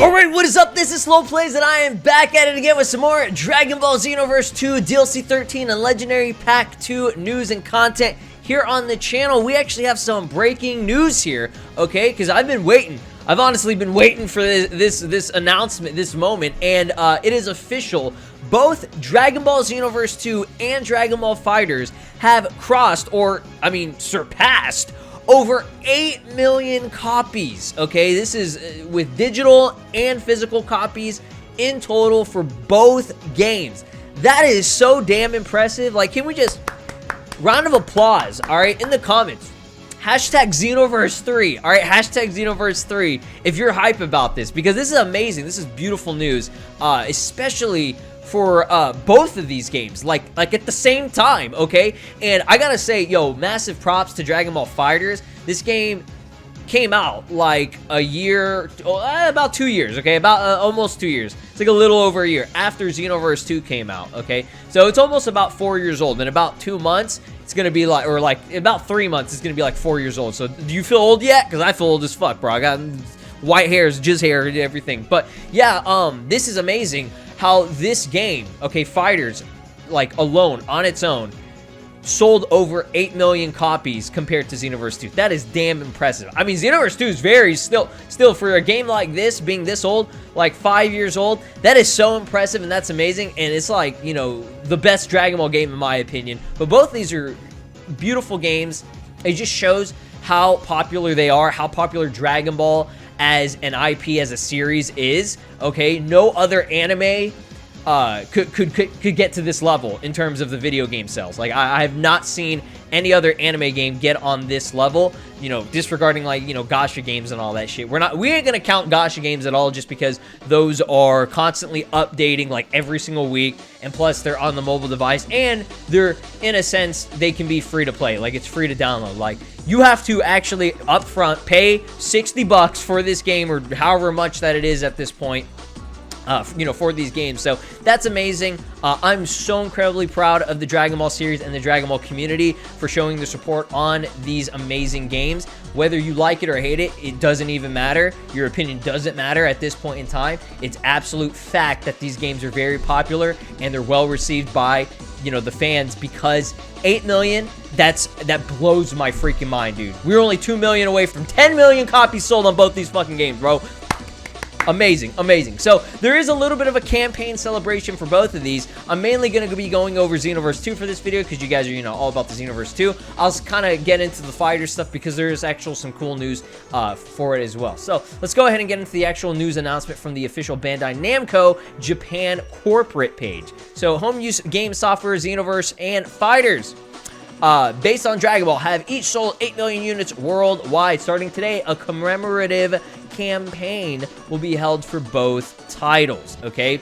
Alright, what is up? This is SLOplays, and I am back at it again with some more Dragon Ball Xenoverse 2 DLC 13 and Legendary Pack 2 news and content here on the channel. We actually have some breaking news here, okay? Because I've been waiting. I've honestly been waiting for this announcement, this moment, and it is official. Both Dragon Ball Xenoverse 2 and Dragon Ball Fighterz have crossed, or, I mean, surpassed over 8 million copies, okay? This is with digital and physical copies in total for both games. That is so damn impressive. Like, can we just... round of applause, all right, in the comments. Hashtag Xenoverse 3, all right? Hashtag Xenoverse 3 if you're hype about this, because this is amazing. This is beautiful news, especially for both of these games, like at the same time, okay? And I gotta say, yo, massive props to Dragon Ball Fighterz. This game came out like a year, about 2 years, okay? About almost 2 years. It's like a little over a year after Xenoverse 2 came out, okay? So it's almost about 4 years old. In about 2 months, it's gonna be like, or like about 3 months, it's gonna be like 4 years old. So do you feel old yet? Because I feel old as fuck, bro. I got white hairs, jizz hair, and everything. But yeah, this is amazing how this game, okay, Fighterz, like alone, on its own, sold over 8 million copies compared to Xenoverse 2. That is damn impressive. I mean, Xenoverse 2 is very, still for a game like this, being this old, like 5 years old, that is so impressive and that's amazing. And it's like, you know, the best Dragon Ball game in my opinion. But both these are beautiful games. It just shows how popular they are, how popular Dragon Ball as an IP, as a series is, okay? No other anime could get to this level in terms of the video game sales. Like, I have not seen any other anime game get on this level, you know, disregarding, like, you know, gacha games and all that shit. We ain't gonna count gacha games at all, just because those are constantly updating, like, every single week, and plus they're on the mobile device, and they're, in a sense, they can be free to play. Like, it's free to download. Like, you have to actually upfront pay 60 bucks for this game, or however much that it is at this point, you know, for these games. So that's amazing. I'm so incredibly proud of the Dragon Ball series and the Dragon Ball community for showing their support on these amazing games. Whether you like it or hate it, it doesn't even matter. Your opinion doesn't matter at this point in time. It's absolute fact that these games are very popular and they're well received by, you know, the fans, because 8 million, that blows my freaking mind, dude. We're only 2 million away from 10 million copies sold on both these fucking games, bro. Amazing, amazing. So there is a little bit of a campaign celebration for both of these. I'm mainly going to be going over Xenoverse 2 for this video because you guys are, you know, all about the Xenoverse 2. I'll kind of get into the fighter stuff because there is actual some cool news for it as well. So let's go ahead and get into the actual news announcement from the official Bandai Namco Japan corporate page. So home use game software, Xenoverse, and Fighterz, based on Dragon Ball, have each sold 8 million units worldwide. Starting today, a commemorative campaign will be held for both titles, okay?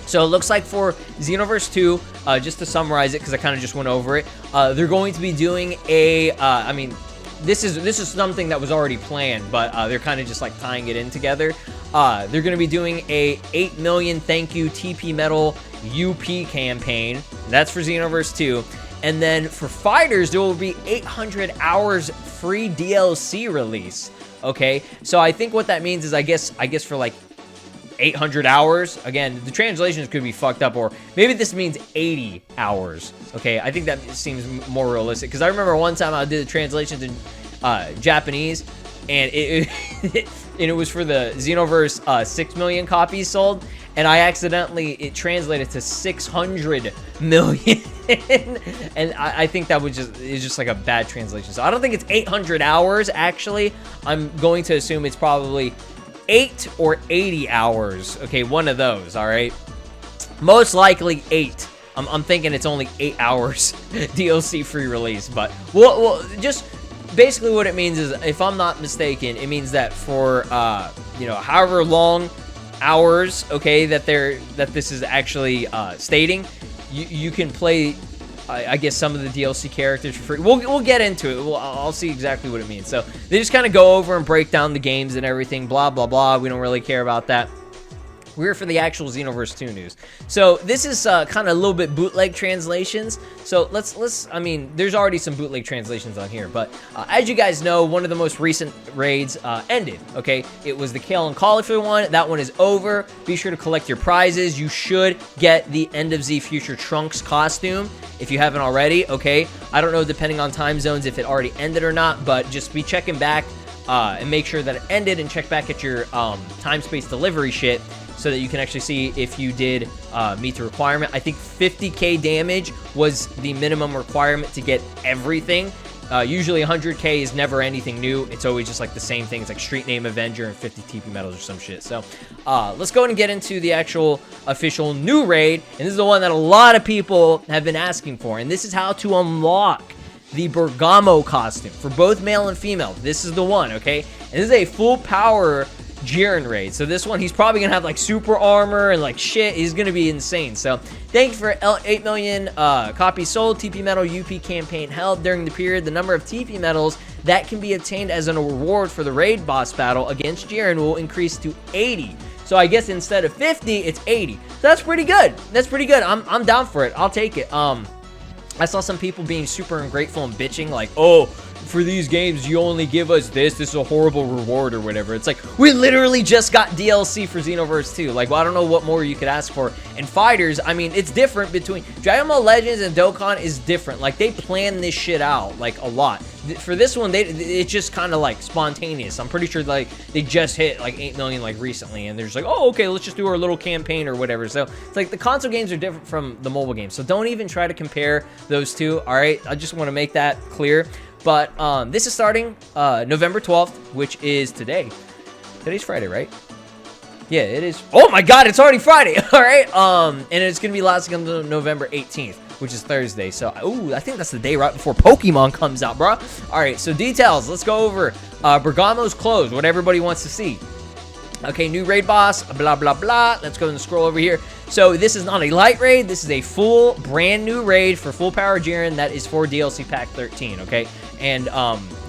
So it looks like for Xenoverse 2, just to summarize it, because I kind of just went over it, they're going to be doing a, I mean, this is something that was already planned, but they're kind of just like tying it in together. They're going to be doing a 8 million thank you TP Metal UP campaign. That's for Xenoverse 2. And then for Fighterz, there will be 800 hours free DLC release. Okay, so I think what that means is I guess for like 800 hours. Again, the translations could be fucked up, or maybe this means 80 hours. Okay, I think that seems more realistic, because I remember one time I did the translations in Japanese, and it was for the Xenoverse 6 million copies sold, and I accidentally, it translated to 600 million. And I think that is just like a bad translation. So I don't think it's 800 hours, actually. I'm going to assume it's probably 8 or 80 hours. Okay, one of those, all right? Most likely 8. I'm thinking it's only 8 hours DLC free release. But, well, just basically what it means is, if I'm not mistaken, it means that for, you know, however long hours, okay, that this is actually stating, you can play, I guess, some of the DLC characters for free. We'll get into it. I'll see exactly what it means. So they just kind of go over and break down the games and everything, blah blah blah. We don't really care about that. we're here for the actual Xenoverse 2 news. So this is kind of a little bit bootleg translations. So I mean, there's already some bootleg translations on here, but as you guys know, one of the most recent raids ended, okay? It was the Kale and Cauliflower one. That one is over. Be sure to collect your prizes. You should get the End of Z Future Trunks costume if you haven't already, okay? I don't know, depending on time zones, if it already ended or not, but just be checking back and make sure that it ended, and check back at your time-space delivery shit so that you can actually see if you did meet the requirement. I think 50k damage was the minimum requirement to get everything. Usually 100k is never anything new. It's always just like the same thing. It's like street name Avenger and 50 TP medals or some shit. So let's go ahead and get into the actual official new raid. And this is the one that a lot of people have been asking for. And this is how to unlock the Bergamo costume for both male and female. This is the one, okay? And this is a full power Jiren raid. So this one, he's probably gonna have like super armor and like shit. He's gonna be insane. So thank you for 8 million copies sold. TP medal UP campaign held during the period. The number of TP medals that can be obtained as a reward for the raid boss battle against Jiren will increase to 80. So I guess instead of 50, it's 80. So that's pretty good. That's pretty good. I'm down for it. I'll take it. I saw some people being super ungrateful and bitching like, oh, for these games, you only give us this. This is a horrible reward or whatever. It's like, we literally just got DLC for Xenoverse 2. Like, well, I don't know what more you could ask for. And Fighterz, I mean, it's different between Dragon Ball Legends and Dokkan is different. Like, they plan this shit out, like, a lot. For this one, it's just kind of, like, spontaneous. I'm pretty sure, like, they just hit, like, 8 million, like, recently. And they're just like, oh, okay, let's just do our little campaign or whatever. So, it's like, the console games are different from the mobile games. So, don't even try to compare those two, all right? I just want to make that clear. But this is starting November 12th, which is today. Today's Friday, right? Yeah, it is. Oh my God, it's already Friday. All right. And it's gonna be lasting until November 18th, which is Thursday. So, ooh, I think that's the day right before Pokemon comes out, bro. All right. So details. Let's go over Bergamo's clothes. What everybody wants to see. Okay, new raid boss, blah, blah, blah. Let's go and scroll over here. So this is not a light raid. This is a full, brand new raid for full power Jiren that is for DLC Pack 13, okay? And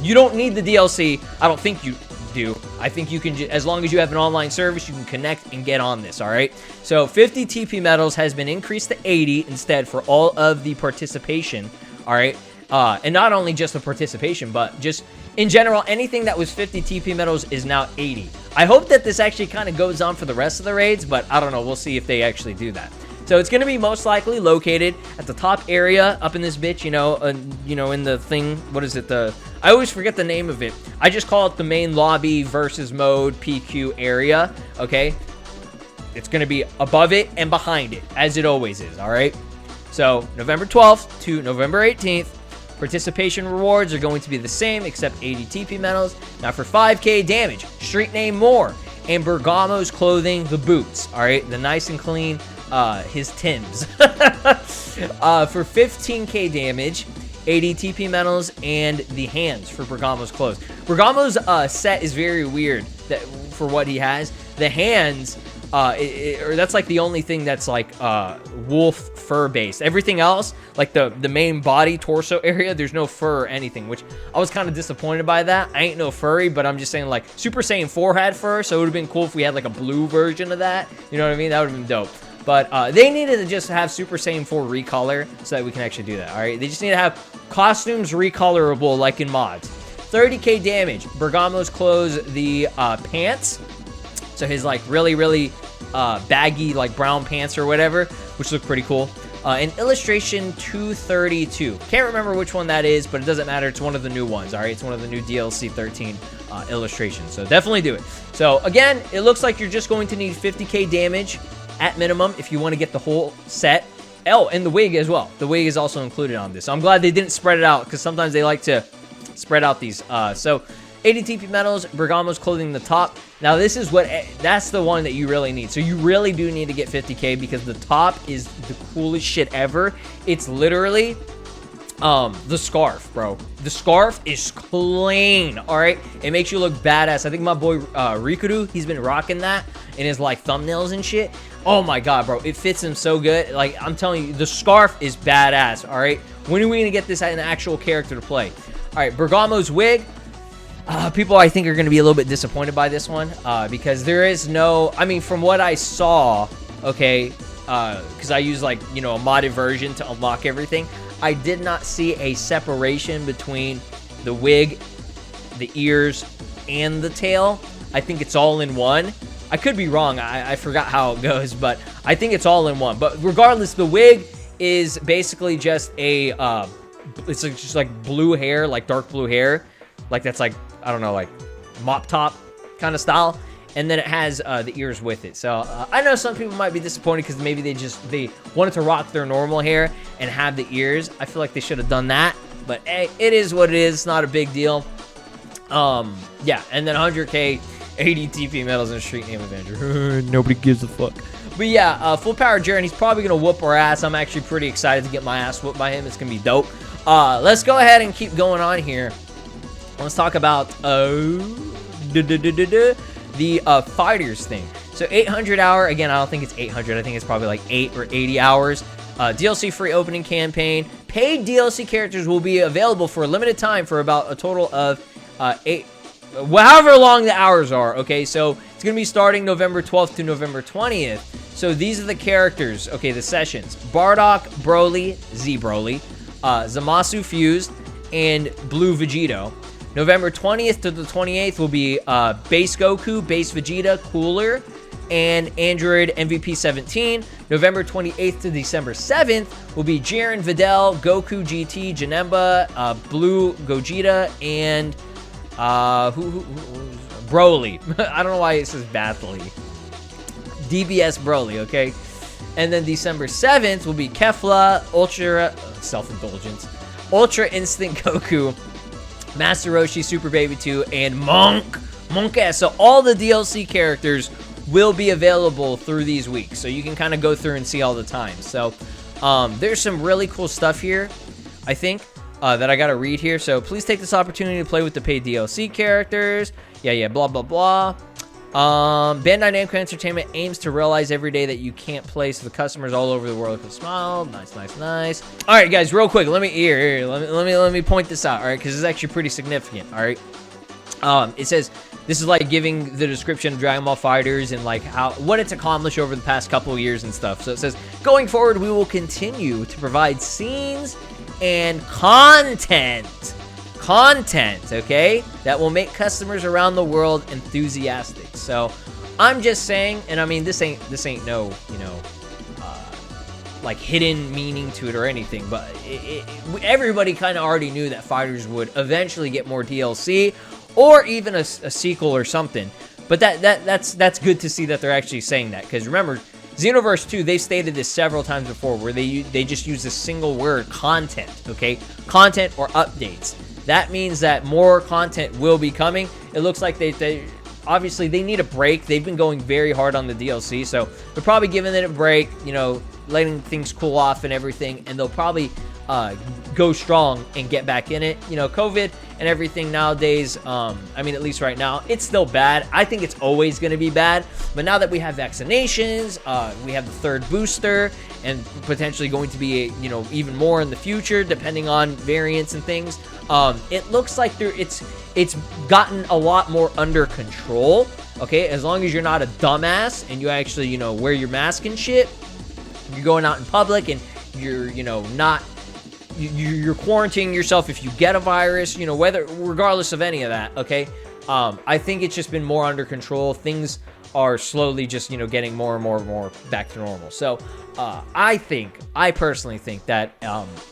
you don't need the DLC. I don't think you do. I think you can, as long as you have an online service, you can connect and get on this, all right? So 50 TP medals has been increased to 80 instead for all of the participation, all right? And not only just the participation, but just in general, anything that was 50 TP medals is now 80. I hope that this actually kind of goes on for the rest of the raids, but I don't know. We'll see if they actually do that. So it's going to be most likely located at the top area up in this bitch, you know, in the thing. What is it? I always forget the name of it. I just call it the main lobby versus mode PQ area, okay? It's going to be above it and behind it, as it always is, all right? So November 12th to November 18th. Participation rewards are going to be the same, except 80 TP medals. Now for 5k damage, street name more, and Bergamo's clothing, the boots. All right, the nice and clean, his Timbs. For 15k damage, 80 TP medals, and the hands for Bergamo's clothes. Bergamo's set is very weird for what he has. The hands, that's like the only thing that's like wolf fur based. Everything else, like the main body torso area, there's no fur or anything, which I was kind of disappointed by that. I ain't no furry, but I'm just saying, like, Super Saiyan 4 had fur, so it would have been cool if we had like a blue version of that. You know what I mean? That would have been dope. But they needed to just have Super Saiyan 4 recolor so that we can actually do that. All right, they just need to have costumes recolorable like in mods. 30k damage. Bergamo's clothes, the pants. So his like really baggy like brown pants or whatever, which look pretty cool. And illustration 232. Can't remember which one that is, but it doesn't matter. It's one of the new ones. All right, it's one of the new DLC 13 illustrations. So definitely do it. So again, it looks like you're just going to need 50k damage at minimum if you want to get the whole set. Oh, and the wig as well. The wig is also included on this. So I'm glad they didn't spread it out, because sometimes they like to spread out these. So 80 TP medals, Bergamo's clothing the top. Now this is that's the one that you really need. So you really do need to get 50k, because the top is the coolest shit ever. It's literally the scarf, bro. The scarf is clean, all right? It makes you look badass. I think my boy Rikudu, he's been rocking that in his like thumbnails and shit. Oh my god, bro, it fits him so good. Like, I'm telling you, the scarf is badass, all right? When are we gonna get this an actual character to play? All right, Bergamo's wig. people I think are going to be a little bit disappointed by this one because there is no, I mean, from what I saw, okay, because I use like, you know, a modded version to unlock everything, I did not see a separation between the wig, the ears, and the tail. I think it's all in one. I could be wrong. I forgot how it goes, but I think it's all in one. But regardless, the wig is basically just a, it's just like blue hair, like dark blue hair. Like that's like, I don't know, like mop top kind of style. And then it has the ears with it. So I know some people might be disappointed because maybe they wanted to rock their normal hair and have the ears. I feel like they should have done that. But hey, it is what it is. It's not a big deal. Yeah, and then 100k 80 TP medals and street name Avenger. Nobody gives a fuck. But yeah, full power Jaren, he's probably gonna whoop our ass. I'm actually pretty excited to get my ass whooped by him. It's gonna be dope. Let's go ahead and keep going on here. Let's talk about the Fighterz thing. So 800 hour, again, I don't think it's 800. I think it's probably like 8 or 80 hours. DLC free opening campaign. Paid DLC characters will be available for a limited time for about a total of 8, however long the hours are. Okay, so it's gonna be starting November 12th to November 20th. So these are the characters. Okay, the sessions: Bardock, Broly, Z Broly, Zamasu Fused, and Blue Vegito. November 20th to the 28th will be Base Goku, Base Vegeta, Cooler, and Android MVP 17. November 28th to December 7th will be Jiren, Videl, Goku GT, Janemba, Blue Gogeta, and Broly. I don't know why it says Bathley. DBS Broly, okay? And then December 7th will be Kefla, Ultra, self-indulgence, Ultra Instinct Goku, Master Roshi, Super Baby 2, and Monk S. So all the DLC characters will be available through these weeks. So you can kind of go through and see all the time. So there's some really cool stuff here, I think, that I got to read here. So please take this opportunity to play with the paid DLC characters. Yeah, blah, blah, blah. Bandai Namco Entertainment aims to realize every day that you can't play, so the customers all over the world can smile. Nice. All right, guys, real quick, let me point this out. All right, because it's actually pretty significant. All right, it says this is like giving the description of Dragon Ball Fighterz and like what it's accomplished over the past couple of years and stuff. So it says, going forward, we will continue to provide scenes and content, okay, that will make customers around the world enthusiastic. So I'm just saying, and I mean, this ain't no, you know, like hidden meaning to it or anything, but everybody kind of already knew that Fighterz would eventually get more DLC or even a sequel or something. But that's good to see that they're actually saying that, because remember, Xenoverse 2, they've stated this several times before, where they just use this single word, content, okay? Content or updates. That means that more content will be coming. It looks like they obviously they need a break. They've been going very hard on the DLC, so they're probably giving it a break, you know, letting things cool off and everything, and they'll probably go strong and get back in it. You know, COVID and everything nowadays, I mean, at least right now, it's still bad. I think it's always going to be bad, but now that we have vaccinations, we have the third booster, and potentially going to be, you know, even more in the future, depending on variants and things, it looks like it's gotten a lot more under control, okay? As long as you're not a dumbass and you actually, you know, wear your mask and shit, you're going out in public and you're, you know, not, you're quarantining yourself if you get a virus, you know, regardless of any of that, okay? I think it's just been more under control. Things are slowly just, you know, getting more and more back to normal. So I personally think that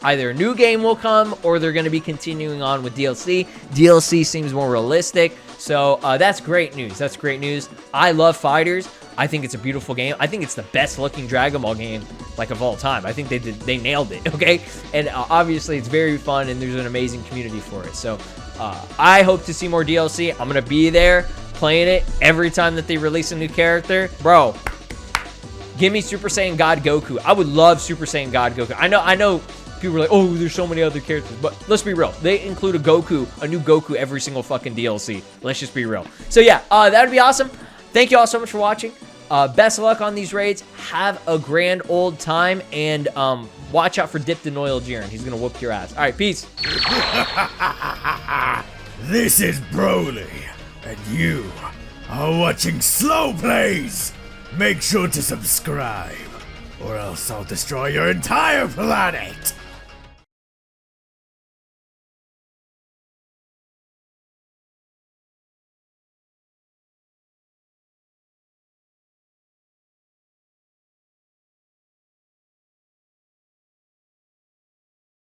either a new game will come or they're going to be continuing on with DLC. DLC seems more realistic. So that's great news. That's great news. I love Fighterz. I think it's a beautiful game. I think it's the best looking Dragon Ball game, like, of all time. I think they nailed it, okay? And obviously it's very fun and there's an amazing community for it. So I hope to see more DLC. I'm going to be there playing it every time that they release a new character. Bro, give me Super Saiyan God Goku. I would love Super Saiyan God Goku. I know people are like, oh, there's so many other characters, but let's be real. They include a new Goku every single fucking DLC. Let's just be real. So yeah, that would be awesome. Thank you all so much for watching. Best of luck on these raids. Have a grand old time, and watch out for Dipped in Oil Jiren. He's gonna whoop your ass. All right, peace. This is Broly, and you are watching SLOplays. Make sure to subscribe, or else I'll destroy your entire planet.